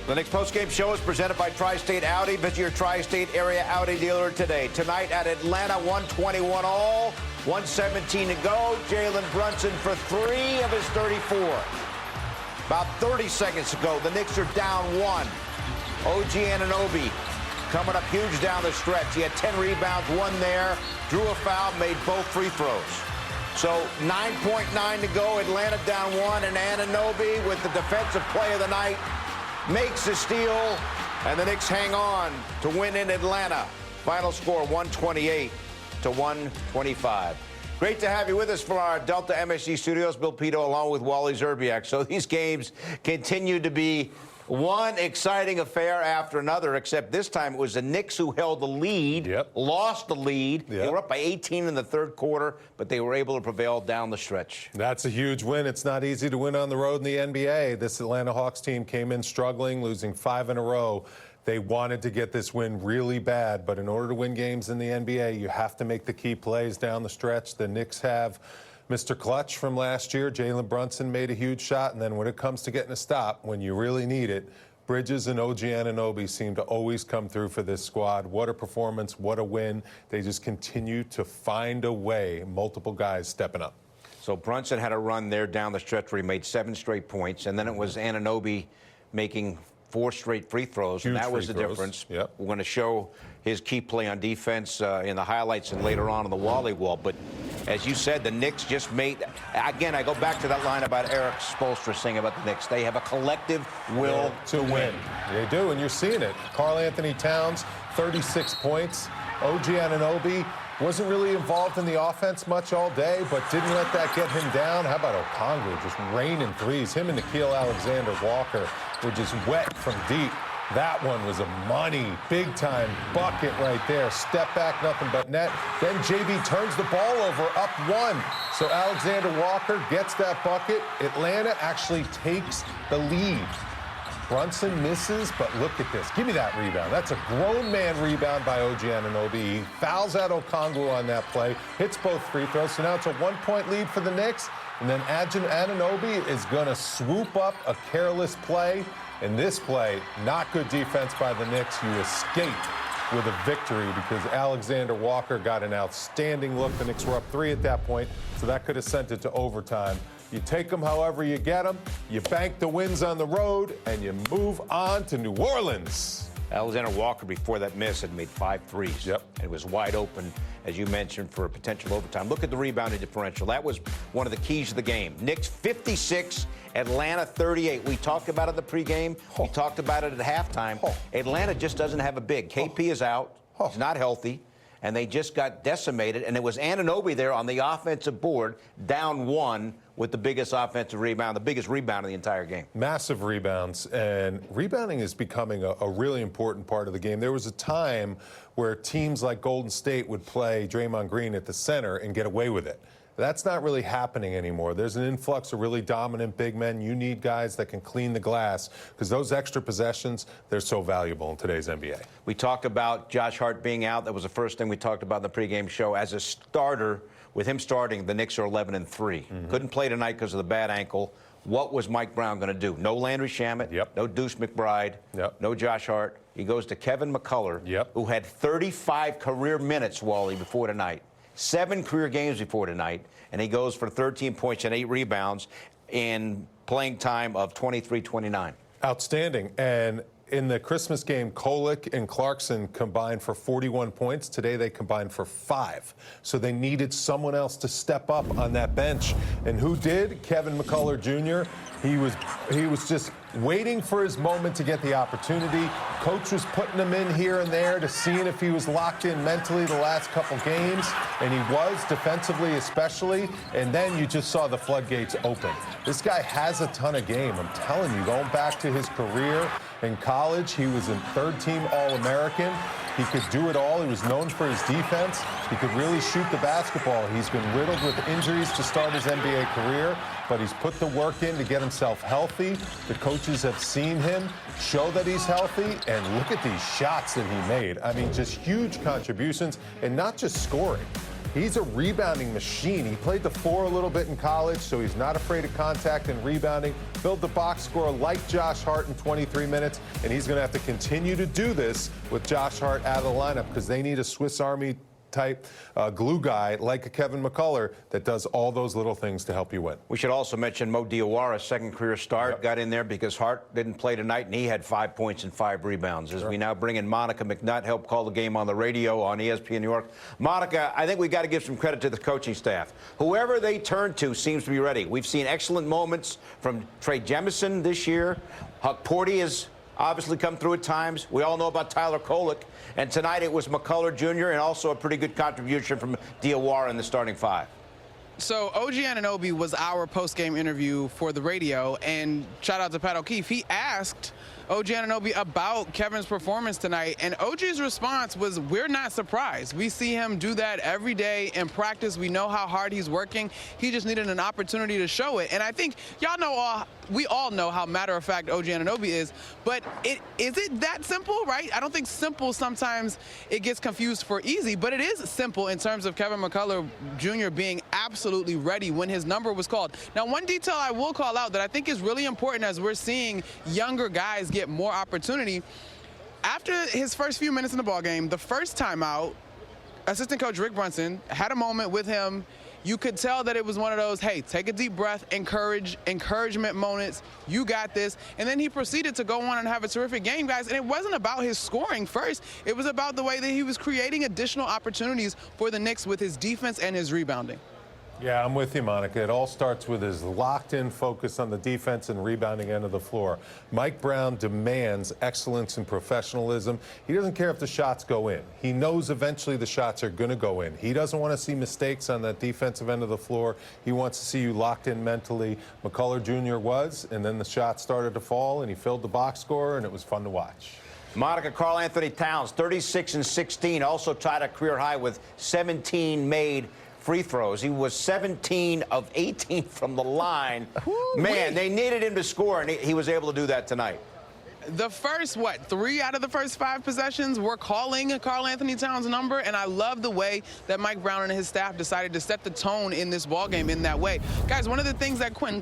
The Knicks postgame show is presented by Tri-State Audi. Visit your Tri-State area Audi dealer today. Tonight at Atlanta, 121 all, 117 to go. Jalen Brunson for 3 of his 34. About 30 seconds to go. The Knicks are down 1. OG Anunoby coming up huge down the stretch. He had 10 rebounds, 1 there, drew a foul, made both free throws. So 9.9 to go. Atlanta down 1, and Anunoby with the defensive play of the night makes a steal, and the Knicks hang on to win in Atlanta. Final score 128 to 125. Great to have you with us from our Delta MSG studios. Bill Pidto along with Wally Szczerbiak. So these games continue to be one exciting affair after another, except this time it was the Knicks who held the lead, lost the lead. They were up by 18 in the third quarter, but they were able to prevail down the stretch. That's a huge win. It's not easy to win on the road in the NBA. This Atlanta Hawks team came in struggling, losing 5 in a row. They wanted to get this win really bad, but in order to win games in the NBA, you have to make the key plays down the stretch. The Knicks have Mr. Clutch from last year. Jalen Brunson made a huge shot, and then when it comes to getting a stop, when you really need it, Bridges and OG Anunoby seem to always come through for this squad. What a performance, what a win. They just continue to find a way, multiple guys stepping up. So Brunson had a run there down the stretch where he made 7 straight points, and then it was Anunoby making 4 straight free throws, and that was the difference. We're going to show his key play on defense in the highlights and later on the Wally wall. But as you said, the Knicks just made, again, I go back to that line about Eric Spoelstra saying about the Knicks. They have a collective will to win. They do, and you're seeing it. Karl Anthony Towns, 36 points. OG Anunoby wasn't really involved in the offense much all day, but didn't let that get him down. How about Okongwu just raining threes? Him and Nickeil Alexander-Walker were just wet from deep. That one was a money, big-time bucket right there. Step back, nothing but net. Then JB turns the ball over, up 1. So Alexander-Walker gets that bucket. Atlanta actually takes the lead. Brunson misses, but look at this. Give me that rebound. That's a grown man rebound by OG Anunoby. He fouls out Okongwu on that play, hits both free throws. So now it's a 1-point lead for the Knicks. And then Anunoby is going to swoop up a careless play. In this play, not good defense by the Knicks. You escape with a victory because Alexander Walker got an outstanding look. The Knicks were up 3 at that point, so that could have sent it to overtime. You take them however you get them. You bank the wins on the road, and you move on to New Orleans. Alexander Walker, before that miss, had made 5 threes. And it was wide open, as you mentioned, for a potential overtime. Look at the rebounding differential. That was one of the keys to the game. Knicks 56, Atlanta 38. We talked about it in the pregame. We talked about it at halftime. Atlanta just doesn't have a big. KP is out. He's not healthy. And they just got decimated. And it was Anunoby there on the offensive board, down 1 with the biggest offensive rebound, the biggest rebound of the entire game. Massive rebounds. And rebounding is becoming a really important part of the game. There was a time where teams like Golden State would play Draymond Green at the center and get away with it. That's not really happening anymore. There's an influx of really dominant big men. You need guys that can clean the glass because those extra possessions, they're so valuable in today's NBA. We talked about Josh Hart being out. That was the first thing we talked about in the pregame show. As a starter, with him starting, the Knicks are 11-3. Couldn't play tonight because of the bad ankle. What was Mike Brown going to do? No Landry Shamet, no Deuce McBride, no Josh Hart. He goes to Kevin McCullough, who had 35 career minutes, Wally, before tonight. 7 career games before tonight, and he goes for 13 points and 8 rebounds in playing time of 23-29. Outstanding. And in the Christmas game, Kolek and Clarkson combined for 41 points. Today they combined for 5. So they needed someone else to step up on that bench. And who did? Kevin McCullough Jr. He was just waiting for his moment to get the opportunity. Coach was putting him in here and there to seeing if he was locked in mentally the last couple games, and he was, defensively especially, and then you just saw the floodgates open. This guy has a ton of game. I'm telling you, going back to his career in college, he was a 3rd-team All-American. He could do it all. He was known for his defense. He could really shoot the basketball. He's been riddled with injuries to start his NBA career, but he's put the work in to get himself healthy. The coaches have seen him show that he's healthy, and look at these shots that he made. I mean, just huge contributions, and not just scoring. He's a rebounding machine. He played the 4 a little bit in college, so he's not afraid of contact and rebounding. Built the box score like Josh Hart in 23 minutes, and he's going to have to continue to do this with Josh Hart out of the lineup because they need a Swiss Army type glue guy like a Kevin McCullough that does all those little things to help you win. We should also mention Mo Diawara's second career start. Got in there because Hart didn't play tonight, and he had 5 points and 5 rebounds. As we now bring in Monica McNutt, help call the game on the radio on ESPN New York. Monica, I think we got to give some credit to the coaching staff. Whoever they turn to seems to be ready. We've seen excellent moments from Trey Jemison this year. Huck Porty has obviously come through at times. We all know about Tyler Kolek. And tonight it was McCullough Jr. and also a pretty good contribution from Diawara in the starting 5. So OG Anunoby was our post-game interview for the radio, and shout out to Pat O'Keefe. He asked OG Anunoby about Kevin's performance tonight, and OG's response was, we're not surprised. We see him do that every day in practice. We know how hard he's working. He just needed an opportunity to show it. And I think we all know how matter-of-fact OG Anunoby is, but is it that simple, right? I don't think simple, sometimes it gets confused for easy, but it is simple in terms of Kevin McCullough Jr. being absolutely ready when his number was called. Now, one detail I will call out that I think is really important as we're seeing younger guys get more opportunity. After his first few minutes in the ballgame, the first time out, assistant coach Rick Brunson had a moment with him. You could tell that it was one of those, hey, take a deep breath, encouragement moments. You got this. And then he proceeded to go on and have a terrific game, guys. And it wasn't about his scoring first. It was about the way that he was creating additional opportunities for the Knicks with his defense and his rebounding. Yeah, I'm with you, Monica. It all starts with his locked-in focus on the defense and rebounding end of the floor. Mike Brown demands excellence and professionalism. He doesn't care if the shots go in. He knows eventually the shots are going to go in. He doesn't want to see mistakes on that defensive end of the floor. He wants to see you locked in mentally. McCullough Jr. was, and then the shots started to fall, and he filled the box score, and it was fun to watch. Monica, Karl Anthony Towns, 36 and 16, also tied a career high with 17 made free throws. He was 17 of 18 from the line. Man, they needed him to score, and he was able to do that tonight. The first, 3 out of the first 5 possessions were calling Karl Anthony Towns' number, and I love the way that Mike Brown and his staff decided to set the tone in this ballgame in that way. Guys, one of the things that Quinn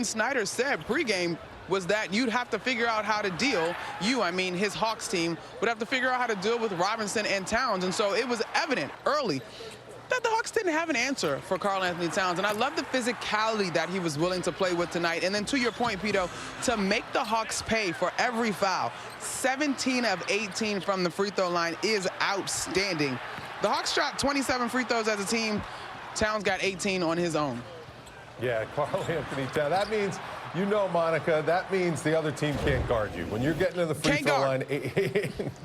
Snyder said pregame was that you'd have to figure out how to deal, his Hawks team, would have to figure out how to deal with Robinson and Towns, and so it was evident early that the Hawks didn't have an answer for Karl Anthony Towns, and I love the physicality that he was willing to play with tonight. And then to your point, Pidto, to make the Hawks pay for every foul, 17 of 18 from the free throw line is outstanding. The Hawks shot 27 free throws as a team. Towns got 18 on his own. Yeah, Karl Anthony Towns. That means, Monica, that means the other team can't guard you. When you're getting to the free throw line,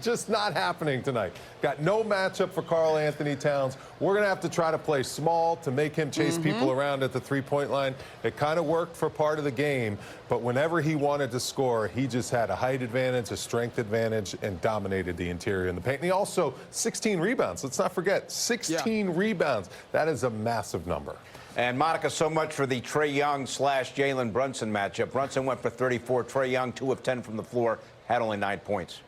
just not happening tonight. Got no matchup for Karl Anthony Towns. We're going to have to try to play small to make him chase people around at the three-point line. It kind of worked for part of the game, but whenever he wanted to score, he just had a height advantage, a strength advantage, and dominated the interior in the paint. And he also 16 rebounds. Let's not forget, 16 rebounds. That is a massive number. And, Monica, so much for the Trae Young / Jalen Brunson matchup. Brunson went for 34. Trae Young, 2 of 10 from the floor, had only 9 points.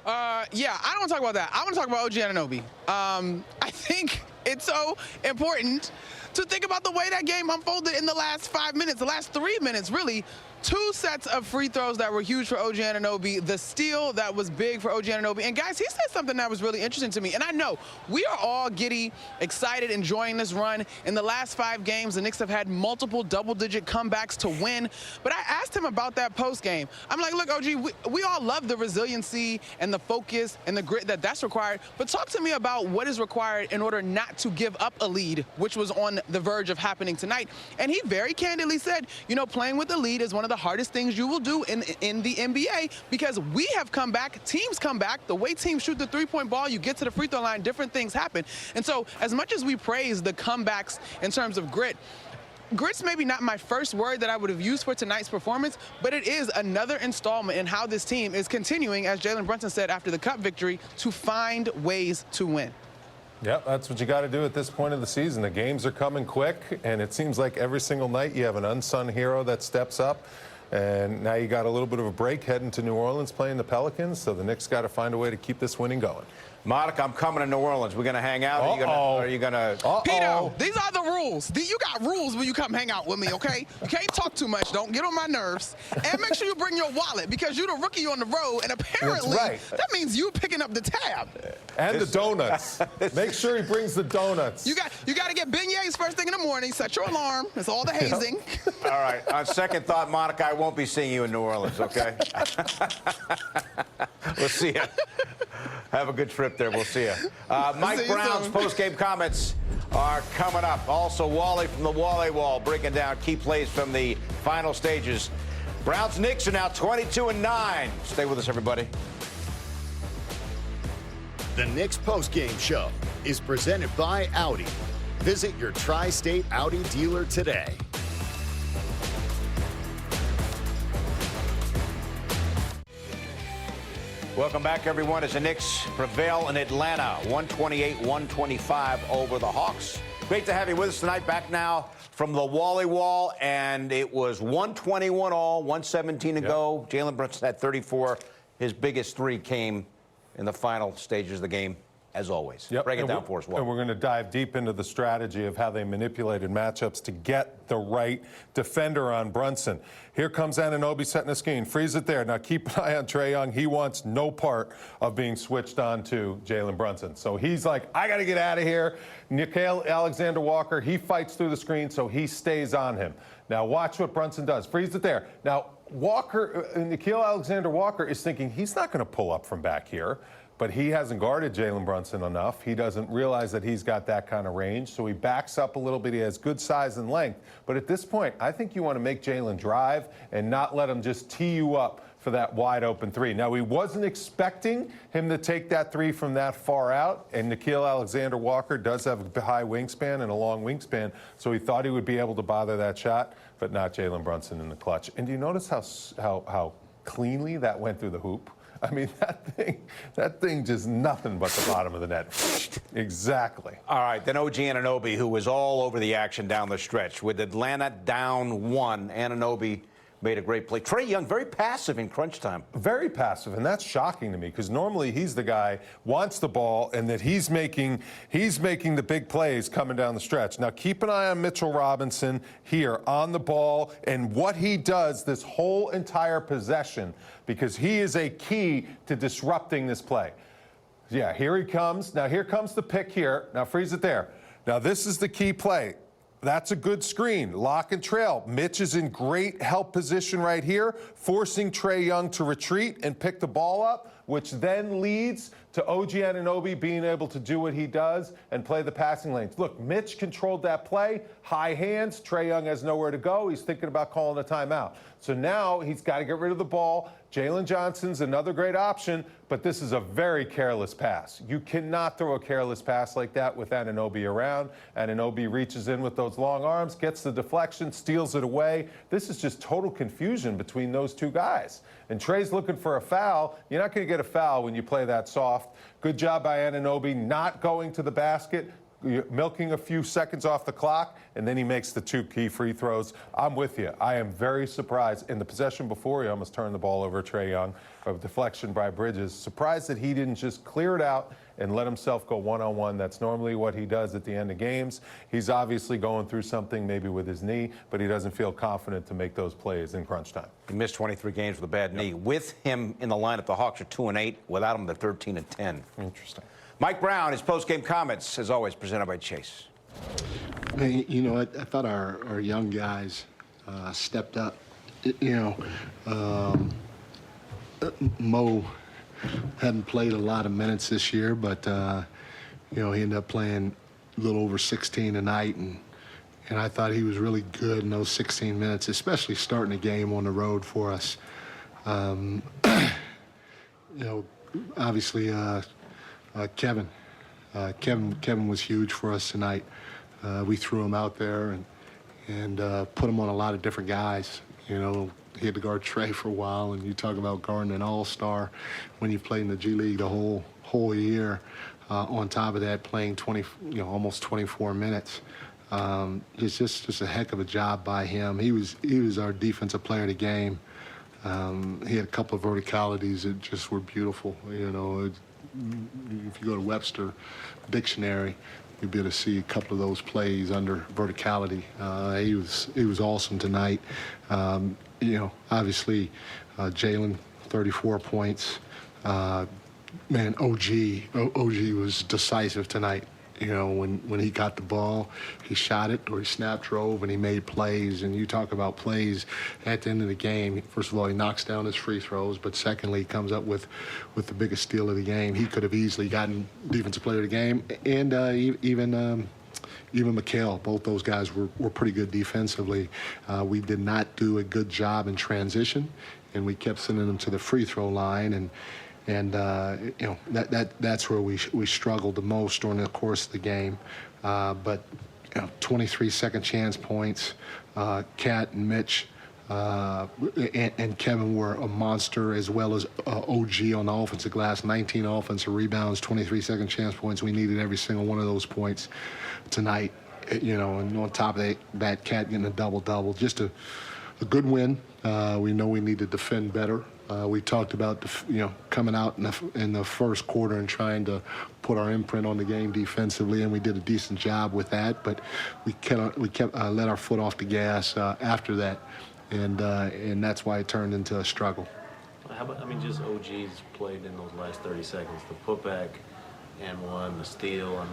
Yeah, I don't want to talk about that. I want to talk about OG Anunoby. I think it's so important to think about the way that game unfolded in the last 5 minutes, the last 3 minutes, really. 2 sets of free throws that were huge for OG Anunoby, the steal that was big for OG Anunoby. And, guys, he said something that was really interesting to me. And I know we are all giddy, excited, enjoying this run. In the last 5 games, the Knicks have had multiple double-digit comebacks to win. But I asked him about that postgame. I'm like, look, OG, we all love the resiliency and the focus and the grit that's required. But talk to me about what is required in order not to give up a lead, which was on the verge of happening tonight. And he very candidly said, playing with the lead is one of the hardest things you will do in the NBA, because we have come back, teams come back, the way teams shoot the three-point ball, you get to the free throw line, different things happen. And so as much as we praise the comebacks in terms of grit's maybe not my first word that I would have used for tonight's performance, but it is another installment in how this team is continuing, as Jalen Brunson said after the Cup victory, to find ways to win. Yep, that's what you got to do at this point of the season. The games are coming quick, and it seems like every single night you have an unsung hero that steps up. And now you got a little bit of a break heading to New Orleans playing the Pelicans, so the Knicks got to find a way to keep this winning going. Monica, I'm coming to New Orleans. We're going to hang out? Are you going to... Pidto, these are the rules. You got rules when you come hang out with me, okay? You can't talk too much. Don't get on my nerves. And make sure you bring your wallet because you're the rookie on the road, and apparently that means you picking up the tab. And the donuts. Make sure he brings the donuts. You got to get beignets first thing in the morning. Set your alarm. It's all the hazing. All right. On second thought, Monica, I won't be seeing you in New Orleans, okay? We'll see you. Have a good trip there. We'll see you. Mike Brown's post-game comments are coming up. Also, Wally from the Wally Wall breaking down key plays from the final stages. Browns Knicks are now 22-9. Stay with us, everybody. The Knicks post-game show is presented by Audi. Visit your Tri-State Audi dealer today. Welcome back, everyone, as the Knicks prevail in Atlanta, 128-125 over the Hawks. Great to have you with us tonight. Back now from the Wally Wall, and it was 121 all, 117 to go. Jalen Brunson had 34. His biggest three came in the final stages of the game, as always. Break it down for us, Wally. And we're going to dive deep into the strategy of how they manipulated matchups to get the right defender on Brunson. Here comes Anunoby setting the screen. Freeze it there. Now keep an eye on Trae Young. He wants no part of being switched on to Jalen Brunson. So he's like, I got to get out of here. Nickeil Alexander-Walker, he fights through the screen, so he stays on him. Now watch what Brunson does. Freeze it there. Now Nickeil Alexander-Walker is thinking he's not going to pull up from back here. But he hasn't guarded Jalen Brunson enough. He doesn't realize that he's got that kind of range, so he backs up a little bit. He has good size and length. But at this point, I think you want to make Jalen drive and not let him just tee you up for that wide open three. Now, he wasn't expecting him to take that three from that far out, and Nickeil Alexander-Walker does have a high wingspan and a long wingspan, so he thought he would be able to bother that shot, but not Jalen Brunson in the clutch. And do you notice how cleanly that went through the hoop? I mean, that thing just nothing but the bottom of the net. Exactly. All right, then OG Anunoby, who was all over the action down the stretch. With Atlanta down 1, Anunoby made a great play. Trae Young, very passive in crunch time. Very passive, and that's shocking to me because normally he's the guy wants the ball and that he's making the big plays coming down the stretch. Now keep an eye on Mitchell Robinson here on the ball and what he does this whole entire possession because he is a key to disrupting this play. Yeah, here he comes. Now here comes the pick here. Now freeze it there. Now this is the key play. That's a good screen. Lock and trail. Mitch is in great help position right here, forcing Trae Young to retreat and pick the ball up, which then leads to OG Anunoby being able to do what he does and play the passing lanes. Look, Mitch controlled that play. High hands. Trae Young has nowhere to go. He's thinking about calling a timeout. So now he's got to get rid of the ball. Jalen Johnson's another great option, but this is a very careless pass. You cannot throw a careless pass like that with Anunoby around. Anunoby reaches in with those long arms, gets the deflection, steals it away. This is just total confusion between those two guys. And Trae's looking for a foul. You're not going to get a foul when you play that soft. Good job by Anunoby not going to the basket, milking a few seconds off the clock, and then he makes the two key free throws. I'm with you. I am very surprised. In the possession before, he almost turned the ball over Trae Young, a deflection by Bridges. Surprised that he didn't just clear it out and let himself go one-on-one. That's normally what he does at the end of games. He's obviously going through something maybe with his knee, but he doesn't feel confident to make those plays in crunch time. He missed 23 games with a bad knee. With him in the lineup, the Hawks are 2-8. Without him, they're 13-10. Interesting. Mike Brown, his post-game comments, as always, presented by Chase. Man, you know, I thought our young guys stepped up. You know, Mo hadn't played a lot of minutes this year, but, you know, he ended up playing a little over 16 a night, and I thought he was really good in those 16 minutes, especially starting a game on the road for us. You know, obviously, Kevin was huge for us tonight. We threw him out there and put him on a lot of different guys. You know, he had to guard Trae for a while, and you talk about guarding an all-star when you played in the G League the whole year. On top of that, playing almost 24 minutes. It's just a heck of a job by him. He was our defensive player of the game. He had a couple of verticalities that just were beautiful. You know, if you go to Webster Dictionary, you'll be able to see a couple of those plays under verticality. He was awesome tonight. Obviously, Jalen, 34 points. Man, OG was decisive tonight. When he got the ball, he shot it or he snap drove and he made plays. And you talk about plays at the end of the game. First of all, he knocks down his free throws, but secondly, he comes up with the biggest steal of the game. He could have easily gotten Defensive Player of the Game, and even Mikal. Both those guys were pretty good defensively. We did not do a good job in transition, and we kept sending them to the free throw line, and that's where we struggled the most during the course of the game. But 23 second chance points. Kat and Mitch and Kevin were a monster, as well as OG on the offensive glass. 19 offensive rebounds, 23 second chance points. We needed every single one of those points tonight. And on top of that, Kat getting a double-double. Just a good win. We know we need to defend better. We talked about coming out in the first quarter and trying to put our imprint on the game defensively, and we did a decent job with that. But we kept let our foot off the gas after that, and that's why it turned into a struggle. How about just OG's played in those last 30 seconds, the putback and one, the steal.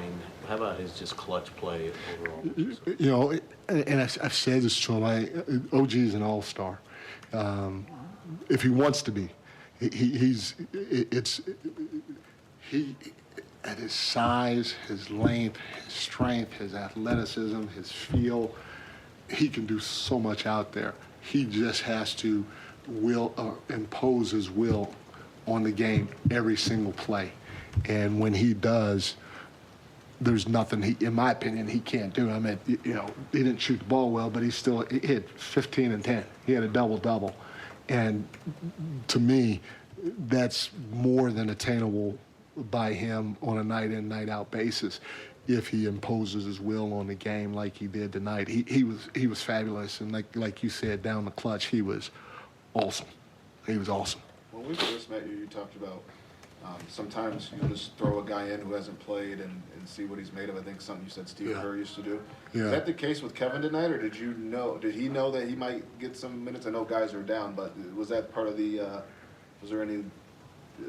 How about his just clutch play overall? And I've said this to him. OG is an all-star. If he wants to be, he at his size, his length, his strength, his athleticism, his feel, he can do so much out there. He just has to impose his will on the game every single play, and when he does, there's nothing in my opinion, he can't do. He didn't shoot the ball well, but he hit 15 and 10. He had a double-double. And to me, that's more than attainable by him on a night-in, night-out basis if he imposes his will on the game like he did tonight. He was fabulous, and like you said, down the clutch, he was awesome. He was awesome. When we first met you, you talked about sometimes you just throw a guy in who hasn't played and see what he's made of. I think something you said Steve Kerr used to do. Yeah. Is that the case with Kevin tonight, or did he know that he might get some minutes? I know guys are down, but was that part of the was there any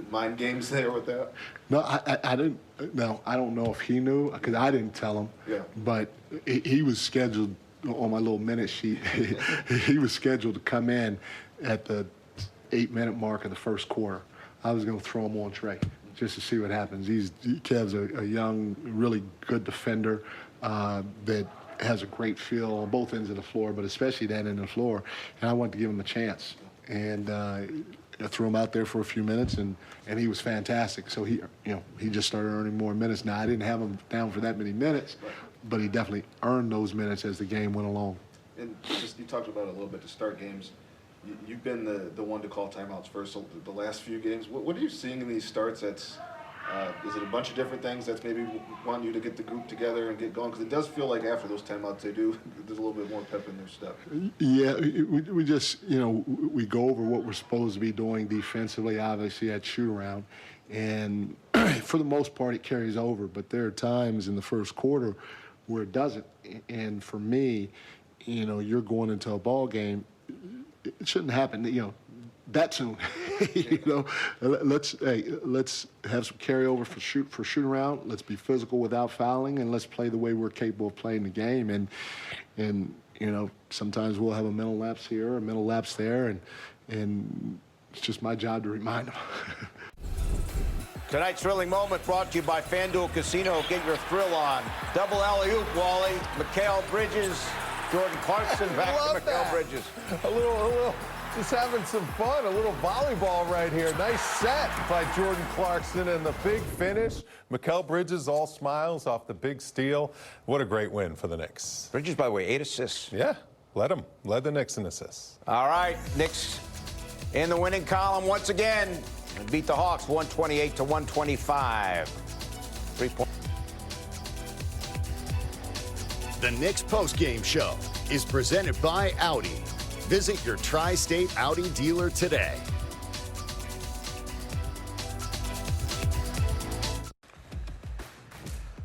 mind games there with that? No, I didn't. No, I don't know if he knew, because I didn't tell him. Yeah. But he was scheduled on my little minute sheet. He was scheduled to come in at the 8-minute mark of the first quarter. I was going to throw him on Trey just to see what happens. Kev's a young, really good defender that has a great feel on both ends of the floor, but especially that end of the floor. And I wanted to give him a chance. And I threw him out there for a few minutes, and he was fantastic. So he just started earning more minutes. Now, I didn't have him down for that many minutes, but he definitely earned those minutes as the game went along. And just you talked about it a little bit to start games. You've been the one to call timeouts first. So the last few games, what are you seeing in these starts? Is it a bunch of different things that's maybe want you to get the group together and get going? Because it does feel like after those timeouts, there's a little bit more pep in their step. Yeah, we just, we go over what we're supposed to be doing defensively, obviously, at shoot-around. And for the most part, it carries over. But there are times in the first quarter where it doesn't. And for me, you're going into a ball game. It shouldn't happen, that soon. Let's have some carryover for shoot around. Let's be physical without fouling, and let's play the way we're capable of playing the game. And sometimes we'll have a mental lapse here, a mental lapse there, and it's just my job to remind them. Tonight's thrilling moment brought to you by FanDuel Casino. Get your thrill on. Double alley-oop, Wally. Mikal Bridges. Jordan Clarkson back to Mikal Bridges. A little, just having some fun. A little volleyball right here. Nice set by Jordan Clarkson, and the big finish. Mikal Bridges all smiles off the big steal. What a great win for the Knicks. Bridges, by the way, 8 assists. Yeah, led the Knicks in assists. All right, Knicks in the winning column once again. And beat the Hawks 128-125. 3-point. The Knicks postgame show is presented by Audi. Visit your Tri-State Audi dealer today.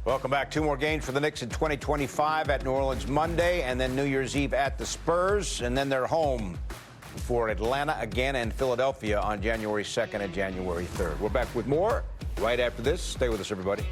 Welcome back. 2 more games for the Knicks in 2025 at New Orleans Monday, and then New Year's Eve at the Spurs, and then they're home for Atlanta again and Philadelphia on January 2nd and January 3rd. We're back with more right after this. Stay with us, everybody.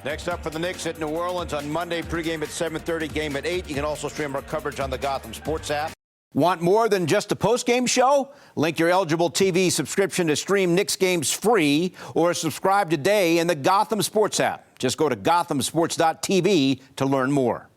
Next up for the Knicks at New Orleans on Monday, pregame at 7:30, game at 8. You can also stream our coverage on the Gotham Sports App. Want more than just a postgame show? Link your eligible TV subscription to stream Knicks games free or subscribe today in the Gotham Sports App. Just go to gothamsports.tv to learn more.